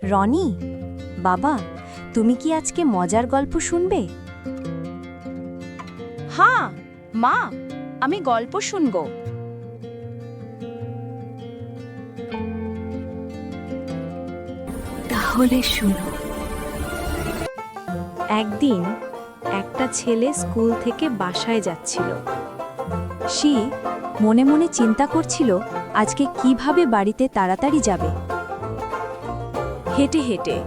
রনি, বাবা, তুমি কি আজকে মজার গল্প শুনবে? হ্যাঁ মা, আমি গল্প শুনবো। তাহলে শুনো। একদিন একটা ছেলে স্কুল থেকে বাসায় যাচ্ছিল। সে মনে মনে চিন্তা করছিল আজকে কিভাবে বাড়িতে তাড়াতাড়ি যাবে। হেঁটে হেঁটে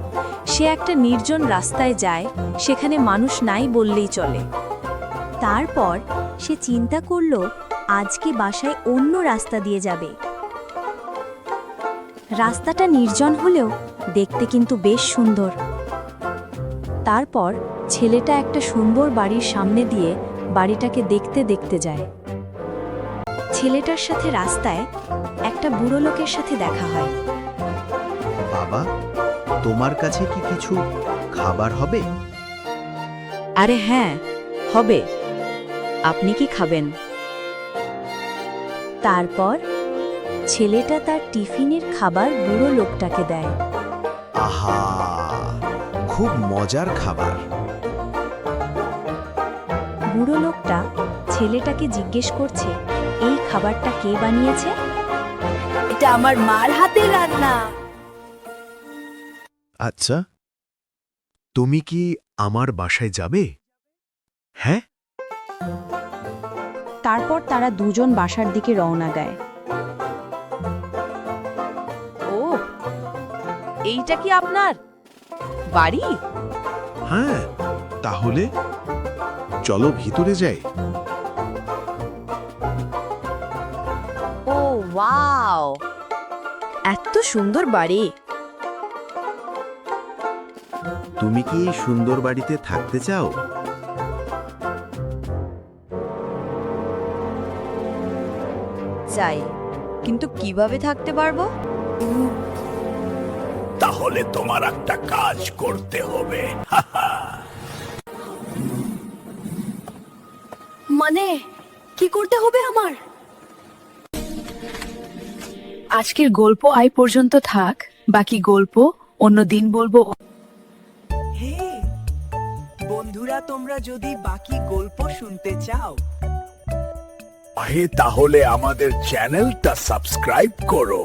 সে একটা নির্জন রাস্তায় যায়, সেখানে মানুষ নাই বললেই চলে। তারপর সে চিন্তা করল আজকে বাসায় অন্য রাস্তা দিয়ে যাবে। রাস্তাটা নির্জন হলেও দেখতে কিন্তু বেশ সুন্দর। তারপর ছেলেটা একটা সুন্দর বাড়ির সামনে দিয়ে বাড়িটাকে দেখতে দেখতে যায়। ছেলেটার সাথে রাস্তায় একটা বুড়ো লোকের সাথে দেখা হয়। বাবা, তোমার কাছে কি কিছু খাবার হবে? আরে হ্যাঁ, হবে। আপনি কি খাবেন? তারপর ছেলেটা তার টিফিনের খাবার বুড়ো লোকটাকে দেয়। আহা, খুব মজার খাবার। বুড়ো লোকটা ছেলেটাকে জিজ্ঞেস করছে, এই খাবারটা কে বানিয়েছে? এটা আমার মার হাতের রান্না। আচ্ছা, তুমি কি আমার বাসায় যাবে? হ্যাঁ। তারপর তারা দুজন বাসার দিকে রওনা দেয়। ও, এইটা কি আপনার বাড়ি? হ্যাঁ, তাহলে চলো ভিতরে যাই। ও ওয়াও, এত সুন্দর বাড়ি। তুমি কি এই সুন্দর বাড়িতে থাকতে চাও? চাই, কিন্তু কিভাবে থাকতে পারবো? তাহলে তোমার একটা কাজ করতে হবে। মানে কি করতে হবে আমার? আজকের গল্প আই পর্যন্ত থাক, বাকি গল্প অন্য দিন বলবো। হে বন্ধুরা, তোমরা যদি বাকি গল্প শুনতে চাও তাহলে আমাদের চ্যানেলটা সাবস্ক্রাইব করো।